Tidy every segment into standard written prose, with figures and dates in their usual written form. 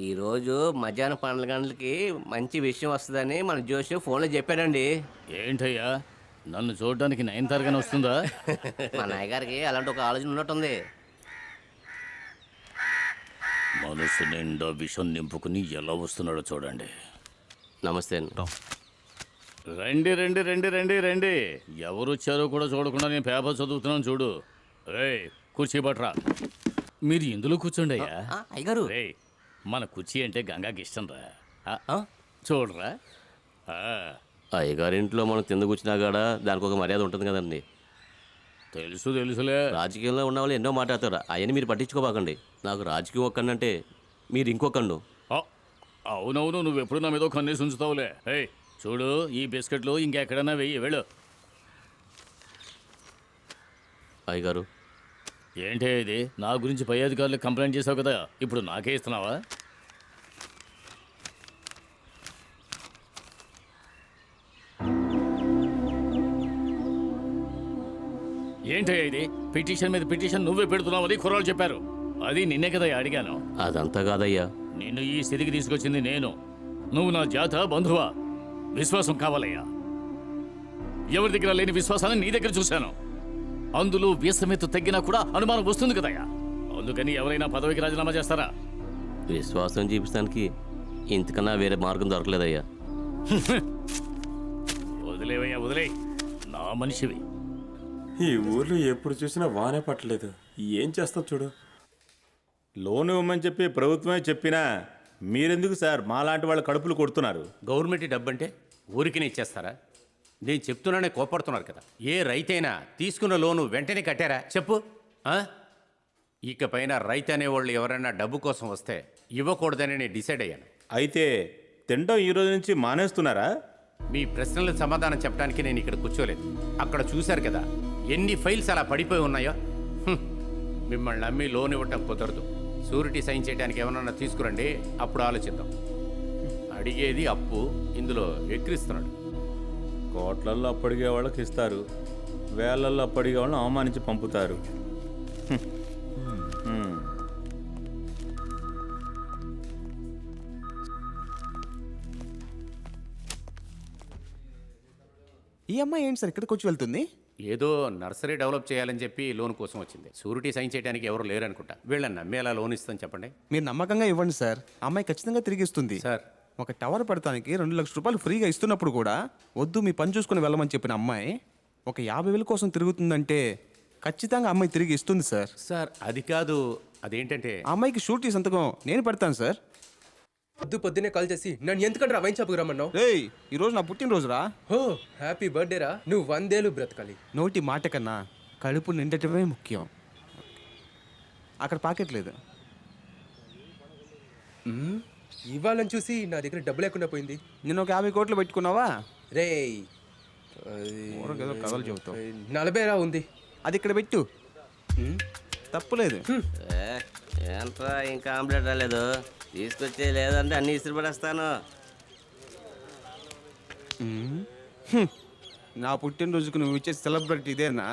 ఈరోజు మధ్యాహ్నం 12 గంటలకి మంచి విషయం వస్తుందని మన జోషి ఫోన్లో చెప్పాడండి. ఏంటయ్యా నన్ను చూడడానికి 9 తరగని వస్తుందా? మా నాన్నగారికి అలాంటి ఒక ఆలోచన ఉన్నట్టుంది. మనసు నిండా విషం నింపుకుని ఎలా వస్తున్నాడో చూడండి. నమస్తే అండి. రండి రండి రండి రండి రండి. ఎవరు వచ్చారో కూడా చూడకుండా నేను పేపర్ చదువుతున్నాను చూడు. రేయ్ కుర్చీ పట్రా. మీరు ఇందులో కూర్చోండి అయ్యా. అయ్యగారు, రేయ్ మన కుర్చీ అంటే గంగాకి ఇష్టం రా. చూడరా. అయ్యగారింట్లో మనం తింద కూర్చున్నా కూడా దానికి ఒక మర్యాద ఉంటుంది కదండి. తెలుసులే. రాజకీయంలో ఉన్న వాళ్ళు ఎన్నో మాట్లాడతారు, అవన్నీ మీరు పట్టించుకోబాకండి. నాకు రాజకీయం ఒక్కడంటే మీరు ఇంకొకండు. అవునవును, నువ్వెప్పుడు నా మీద కన్నేసి ఉంచుతావులే. ఏయ్ చూడు, ఈ బిస్కెట్లు ఇంకెక్కడన్నా వెయ్యి వెళ్ళు. అయ్యగారు, ఏంటే ఇది? నా గురించి పై అధికారులకు కంప్లైంట్ చేసావు కదా, ఇప్పుడు నాకే ఇస్తున్నావా? ఏంటే ఇది? పిటిషన్ మీద పిటిషన్ నువ్వే పెడుతున్నావని కుర్రాళ్ళు చెప్పారు. అది నిన్నే కదా అడిగాను. అదంతా కాదయ్యా. నిన్ను ఈ స్థితికి తీసుకొచ్చింది నేను. నువ్వు నా జాత బంధువా. విశ్వాసం కావాలయ్యా. ఎవరి దగ్గర లేని విశ్వాసాన్ని నీ దగ్గర చూశాను. అందులో వ్యసమెత్తు తగ్గినా కూడా అనుమానం వస్తుంది కదయ్యా. అందుకని ఎవరైనా పదవికి రాజీనామా చేస్తారా? విశ్వాసం చూపించడానికి ఇంతకన్నా వేరే మార్గం దొరకలేదయ్యా. వదిలేవయ్యా, వదిలే. నా మనిషివి. ఈ ఊర్లో ఎప్పుడు చూసినా వానే పట్టలేదు. ఏం చేస్తాం చూడు. లోన్ ఇవ్వమని చెప్పి ప్రభుత్వమే చెప్పినా మీరెందుకు సార్ మాలాంటి వాళ్ళ కడుపులు కొడుతున్నారు? గవర్నమెంట్ డబ్బంటే ఊరికినే ఇచ్చేస్తారా? నేను చెప్తున్నానే కోపడుతున్నారు కదా. ఏ రైతైనా తీసుకున్న లోను వెంటనే కట్టారా చెప్పు. ఇకపైన రైతు అనేవాళ్ళు ఎవరైనా డబ్బు కోసం వస్తే ఇవ్వకూడదని నేను డిసైడ్ అయ్యాను. అయితే తినడం ఈ రోజు నుంచి మానేస్తున్నారా? మీ ప్రశ్నలకు సమాధానం చెప్పడానికి నేను ఇక్కడ కూర్చోలేదు. అక్కడ చూశారు కదా ఎన్ని ఫైల్స్ అలా పడిపోయి ఉన్నాయో. మిమ్మల్ని నమ్మి లోన్ ఇవ్వటం కుదరదు. షూరిటీ సైన్ చేయడానికి ఏమన్నా తీసుకురండి, అప్పుడు ఆలోచిద్దాం. అడిగేది అప్పు, ఇందులో ఎక్కిరిస్తున్నాడు. కోట్లల్లో అప్పడిగే వాళ్ళకి ఇస్తారు, వేలల్లో అప్పడిగే వాళ్ళని అవమానించి పంపుతారు. ఈ అమ్మాయి ఏంటి సార్ ఇక్కడికి వచ్చి వెళ్తుంది? ఏదో నర్సరీ డెవలప్ చేయాలని చెప్పి లోన్ కోసం వచ్చింది. షూరిటీ సైన్ చేయడానికి ఎవరు లేరనుకుంటా. వీళ్ళని నమ్మి ఎలా లోన్ ఇస్తాను చెప్పండి. మీరు నమ్మకంగా ఇవ్వండి సార్, అమ్మాయి ఖచ్చితంగా తిరిగి ఇస్తుంది సార్, ఒక టవర్ పెడతానికి 2 లక్షల రూపాయలు ఫ్రీగా ఇస్తున్నప్పుడు కూడా వద్దు మీ పని చూసుకుని వెళ్ళమని చెప్పిన అమ్మాయి ఒక 50,000 కోసం తిరుగుతుందంటే ఖచ్చితంగా అమ్మాయి తిరిగి ఇస్తుంది సార్. సార్ అది కాదు, అదేంటంటే ఆ అమ్మాయికి షూరిటీ సంతకం నేను పెడతాను సార్. పొద్దున్నే కాల్ చేసి నన్ను ఎందుకంటే వైన్ షాప్కి రమ్మన్నావు? రేయ్ ఈరోజు నా పుట్టినరోజురా. హో హ్యాపీ బర్త్డే రా. నువ్వు 100 ఏళ్ళు బ్రతకాలి. నోటి మాట కన్నా కడుపు నిండటమే ముఖ్యం. అక్కడ పాకెట్ లేదు. ఇవ్వాలని చూసి నా దగ్గర డబ్బు లేకుండా పోయింది. నేను ఒక 50 కోట్లు పెట్టుకున్నావా? రేయ్ ఏదో కథలు చెబుతావు. 40 రా ఉంది. అది ఇక్కడ పెట్టు, తప్పులేదు. ఏంట్రా ఇంకా ఆమ్లెట్ రాలేదు? తీసుకొచ్చే లేదంటే అన్ని ఇసురు పడేస్తాను. నా పుట్టినరోజుకు నువ్వు ఇచ్చే సెలబ్రిటీ ఇదేనా?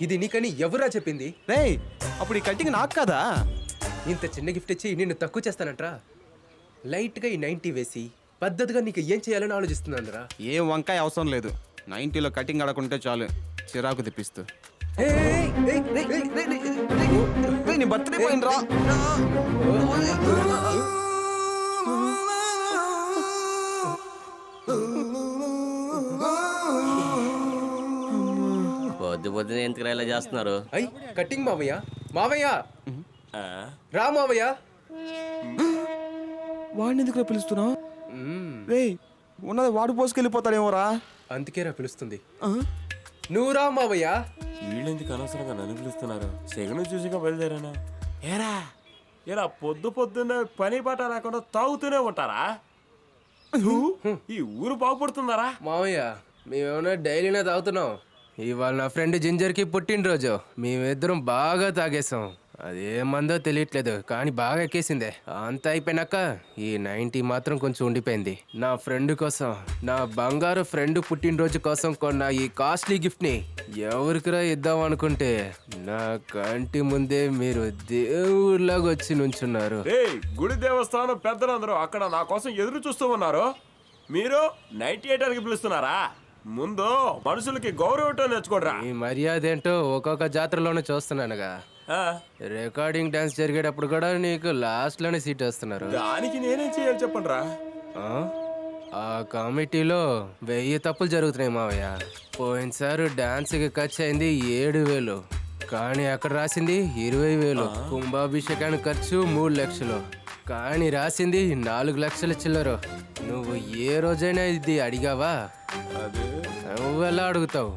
ఇది నీకని ఎవరా చెప్పింది? రేయ్ అప్పుడు ఈ కటింగ్ నాకు కదా. ఇంత చిన్న గిఫ్ట్ ఇచ్చి నిన్ను తక్కువ చేస్తానంట్రా. లైట్గా ఈ 90 వేసి పద్ధతిగా నీకు ఏం చేయాలని ఆలోచిస్తున్నాను రా. ఏం వంకాయ అవసరం లేదు, 90లో కటింగ్ ఆడకుంటే చాలు, చిరాకు తెప్పిస్తూ. నీ బర్త్డే పోయిండ్రా. పొద్దునే ఎందుకు ఇలా చేస్తున్నారు? అయ్ కటింగ్ మావయ్య. మావయ్య రా మావయ్య. వాడిని ఎందుకు పిలుస్తున్నావు? రేయ్ ఉన్నది వాడు పోసుకెళ్ళిపోతాడేమోరా. అందుకేరా పిలుస్తుంది. నువ్వు రా మావయ్య. వీళ్ళెందుకు అనవసరంగా నన్ను పిలుస్తున్నారు? సెగను చూసిగా బయలుదేరానా? ఏరా ఇలా పొద్దున్నే పని పాట రాకుండా తాగుతూనే ఉంటారా? ఈ ఊరు బాగుపడుతుందారా? మావయ్య మేమేమన్నా డైలీనే తాగుతున్నాం. ఇవాళ నా ఫ్రెండ్ జింజర్కి పుట్టినరోజు, మేమిద్దరం బాగా తాగేసాం. అదేమందో తెలియట్లేదు కానీ బాగా ఎక్కేసిందే. అంతా అయిపోయినాక ఈ 90 మాత్రం కొంచెం ఉండిపోయింది. నా ఫ్రెండ్ కోసం, నా బంగారు ఫ్రెండ్ పుట్టినరోజు కోసం కొన్న ఈ కాస్ట్లీ గిఫ్ట్ని ఎవరికిరా ఇద్దాం అనుకుంటే నా కంటి ముందే మీరు దేవుళ్ళగా వచ్చి నుంచున్నారు. ఏయ్, గుడి దేవస్థానం పెద్దలందరూ అక్కడ నా కోసం ఎదురు చూస్తూ ఉన్నారు. మీరు 98కి పిలుస్తున్నారా? ముందు మనుషులకి గౌరవం నేర్చుకోడరా. ఈ మర్యాద ఏంటో ఒక్కొక్క జాతరలోనే చూస్తున్నానుగా. రికార్డింగ్ డాన్స్ జరిగేటప్పుడు కూడా నీకు లాస్ట్ లోనే సీట్ వేస్తున్నారు. దానికి నేనేం చేయాలి చెప్పండి రా. ఆ కమిటీలో 1000 తప్పులు జరుగుతున్నాయి మావయ్య. పోయినసారి డాన్స్కి ఖర్చు అయింది 7000, కానీ అక్కడ రాసింది 20000. కుంభాభిషేకానికి ఖర్చు 3 లక్షలు, కానీ రాసింది 4 లక్షల చిల్లరు. నువ్వు ఏ రోజైనా ఇది అడిగావా? నువ్వెలా అడుగుతావు?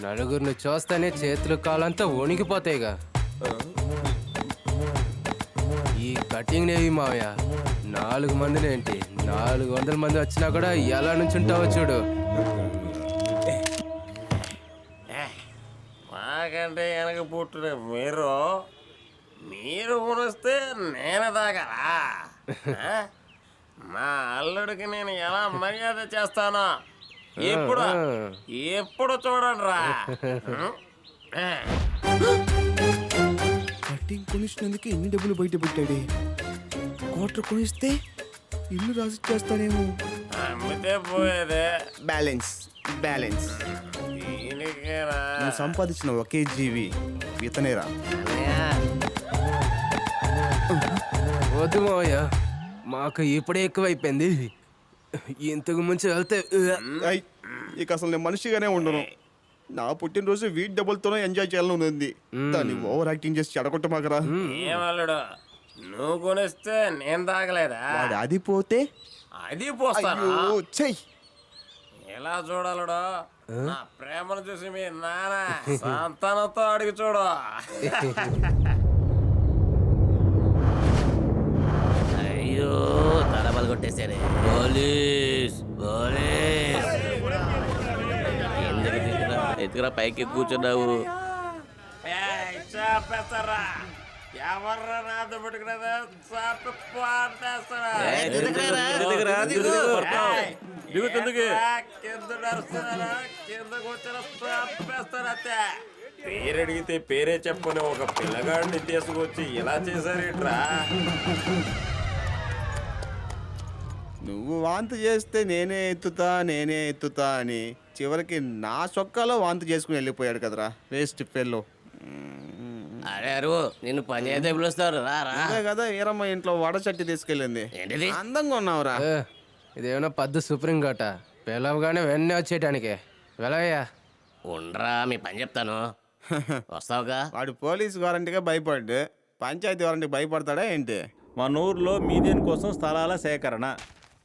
నలుగురిని చూస్తేనే చేతులు కాలంతా వణికిపోతాయిగా. ఈ కటింగ్ నేవి మావయ్య 4 మందినేంటి 400 మంది వచ్చినా కూడా ఎలా నుంచుంటావో చూడు. మాకంటే వెనక పుట్టిన మీరు కొనిస్తే నేను తాగరా? మా అల్లుడికి నేను ఎలా మర్యాద చేస్తానో ఎప్పుడు చూడండి రా. కటింగ్ కొనిచ్చినందుకు ఎన్ని డబ్బులు బయట పెట్టాడే. క్వార్టర్ కొనిస్తే ఇల్లు రాసి చేస్తానేమో. అమ్మితే పోయేదే బ్యాలెన్స్ బ్యాలెన్స్. దీనికేనా? నువ్వు సంపాదించిన ఒకే జీవి ఇతనేరా. వద్దు మావయ్య, మాకు ఇప్పుడే ఎక్కువైపోయింది. ఇంతకు ముందు వెళ్తే ఐ, ఇక అసలు నేను మనిషిగానే ఉండను. నా పుట్టినరోజు వీటి డబ్బులతోనే ఎంజాయ్ చేయాలని ఉంది. దాన్ని ఓవర్ యాక్టింగ్ చేసి చెడగొట్టమాకరా. ఏమల్లుడు, నువ్వు కొనిస్తే నేను తాగలేదా? వాడు అది పోతే అది పోస్తాను. అయ్యో, చెయ్. ఎలా చూడాలడో నా ప్రేమను చూసి మీ నాన్న సంతానంతో అడిగి చూడు. అయ్యో తలబలు కొట్టేశారే. Police police. ఎందుకురా పైకి కూర్చున్నావు? చాపేస్తారా? ఎవర్రా నాతో పెట్టుకున్నదా? చాపి పాడేస్తారా? కింద నడుస్తున్నారా? కిందకు వచ్చిన చాపేస్తారా? పేరు అడిగితే పేరే చెప్పని ఒక పిల్లగాడిని తీసుకొచ్చి ఇలా చేశారేట్రా? నువ్వు వాంతి చేస్తే నేనే ఎత్తుతా అని చివరికి నా చొక్కాలో వాంతి చేసుకుని వెళ్ళిపోయాడు కదరా వేస్ట్ ఫెల్లో. అరే అరువు, నిన్ను పని అయితే పిలుస్తారు రా రా. అదే కదా వీరమ్మ ఇంట్లో వడ చట్టి తీసుకెళ్ళింది. ఏంటిది? అందంగా ఉన్నావురా. ఇదేమన్నా పద్దు సుప్రీం కోట పిలవగానే వెన్నే వచ్చేయటానికి. వెళ్ళవయ్యా. ఉండరా, మీ పని చెప్తాను. వస్తావుగా? వాడు పోలీస్ వారంటీగా భయపడ్డు, పంచాయతీ వారంటీకి భయపడతాడా ఏంటి? మన ఊర్లో మీదేని కోసం స్థలాల సేకరణ.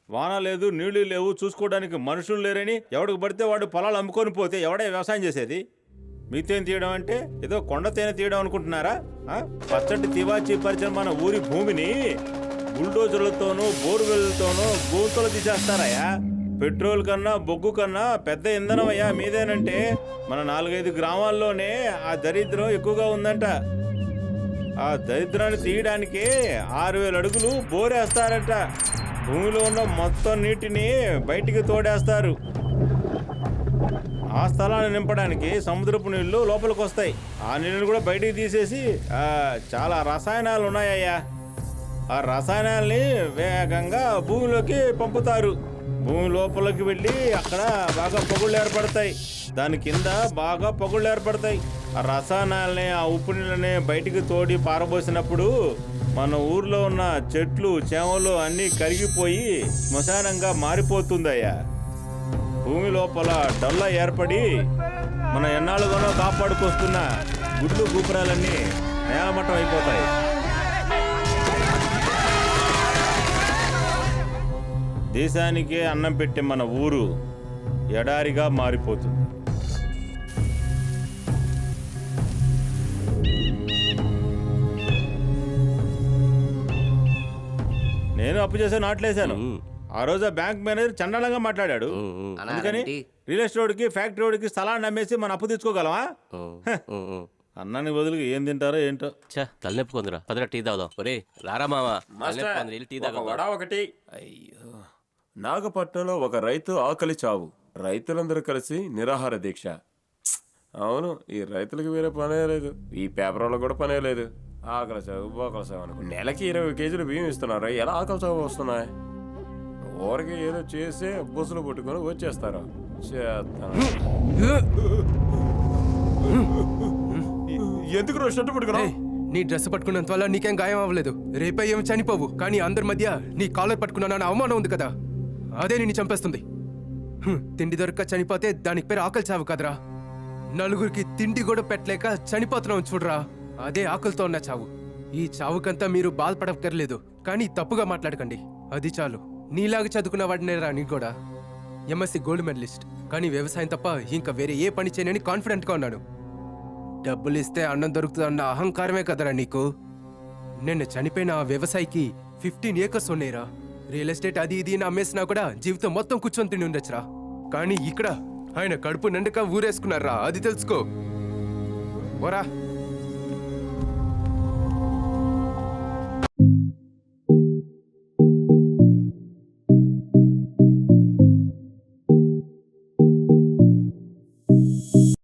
వాన లేదు, నీళ్లు లేవు, చూసుకోవడానికి మనుషులు లేరని ఎవడికి పడితే వాడు పొలాలు అమ్ముకొని పోతే ఎవడే వ్యవసాయం చేసేది? మీతేని తీయడం అంటే ఏదో కొండ తేనె తీయడం అనుకుంటున్నారా? పచ్చటి తివాచీ పరిచిన మన ఊరి భూమిని బుల్డోజర్లతోనూ బోర్వెల్తోనూ గోతులు తీసేస్తారయ్యా. పెట్రోల్ కన్నా బొగ్గు కన్నా పెద్ద ఇంధనం అయ్యా మీదేనంటే. మన 4-5 గ్రామాల్లోనే ఆ దరిద్రం ఎక్కువగా ఉందంట. ఆ దరిద్రాన్ని తీయడానికి 6000 అడుగులు బోరేస్తారంట. భూమిలో ఉన్న మొత్తం నీటిని బయటికి తోడేస్తారు. ఆ స్థలాన్ని నింపడానికి సముద్రపు నీళ్లు లోపలికి వస్తాయి. ఆ నీళ్ళని కూడా బయటికి తీసేసి చాలా రసాయనాలు ఉన్నాయ్యా. ఆ రసాయనాల్ని వేగంగా భూమిలోకి పంపుతారు. భూమి లోపలికి వెళ్ళి అక్కడ బాగా పొగుళ్ళు ఏర్పడతాయి. దాని కింద బాగా పొగుళ్ళు ఏర్పడతాయి. ఆ రసాయనాలని ఆ ఉప్పు నీళ్ళని బయటికి తోడి పారబోసినప్పుడు మన ఊర్లో ఉన్న చెట్లు చేమలు అన్నీ కరిగిపోయి శ్మశానంగా మారిపోతుందయ్యా. భూమి లోపల డొల్ల ఏర్పడి మన ఎన్నాళ్ళుగానో కాపాడుకొస్తున్న గుడ్లు గూపురాలన్నీ నేలమట్టం అయిపోతాయి. దేశానికే అన్నం పెట్టే మన ఊరు ఎడారిగా మారిపోతుంది. నేను అప్పు చేసే నాట్లేశాను. ఆ రోజు బ్యాంక్ మేనేజర్ చండాలంగా మాట్లాడాడు. అందుకని రియల్ ఎస్టేట్ కి ఫ్యాక్టరీ వాడికి స్థలాన్ని అమ్మేసి మన అప్పు తెచ్చుకోగలమా? అన్నాన్ని బదులుగా ఏం తింటారో ఏంటో. ఛా తలనొప్పి కొందరా పదరా టీ తాగుదాం. ఒరే రారా మావా తలనొప్పి కొందరు, వెళ్ళి టీ ఒక తాగుదాం. వడ ఒకటి. అయ్యో, నాగపట్నంలో ఒక రైతు ఆకలి చావు, రైతులందరూ కలిసి నిరాహార దీక్ష. అవును, ఈ రైతులకు వేరే పనే లేదు, ఈ పేపర్ వాళ్ళకి కూడా పనే లేదు. ఆకలి చావు బోకలి చావు అనుకో. నెలకి 20 కేజీలు బియ్యం ఇస్తున్నారు, ఎలా ఆకలి చావు వస్తున్నాయి? ఊరికి ఏదో చేసి బుసులు పట్టుకొని వచ్చేస్తారు. ఎందుకు షర్టు పట్టుకున్నావు? ఏయ్, నీ డ్రెస్ పట్టుకున్నంత వల్ల నీకేం గాయం అవ్వలేదు. రేపై ఏమి చనిపోవు, కానీ అందరి మధ్య నీ కాలర్ పట్టుకున్నానన్న అవమానం ఉంది కదా, అదే నిన్ను చంపేస్తుంది. తిండి దొరక్క చనిపోతే దానికి పేరు ఆకలి చావు కదరా. నలుగురికి తిండి కూడా పెట్టలేక చనిపోతున్నావు చూడరా, అదే ఆకలితో ఉన్న చావు. ఈ చావుకంతా మీరు బాధపడక్కర్లేదు, కానీ తప్పుగా మాట్లాడకండి, అది చాలు. నీలాగా చదువుకున్న వాడినేరా నీకు కూడా. ఎంఎస్సి గోల్డ్ మెడలిస్ట్, కానీ వ్యవసాయం తప్ప ఇంకా వేరే ఏ పని చేయనని కాన్ఫిడెంట్గా ఉన్నాను. డబ్బులు ఇస్తే అన్నం దొరుకుతుందన్న అహంకారమే కదరా నీకు. నిన్న చనిపోయిన ఆ వ్యవసాయికి 15 ఏకర్స్ ఉన్నాయిరా. రియల్ ఎస్టేట్ అది ఇది అని అమ్మేసినా కూడా జీవితం మొత్తం కూర్చొని తిని ఉండొచ్చురా. కానీ ఇక్కడ ఆయన కడుపు నిండుగా ఊరేసుకున్నారా, అది తెలుసుకో. ఓరా.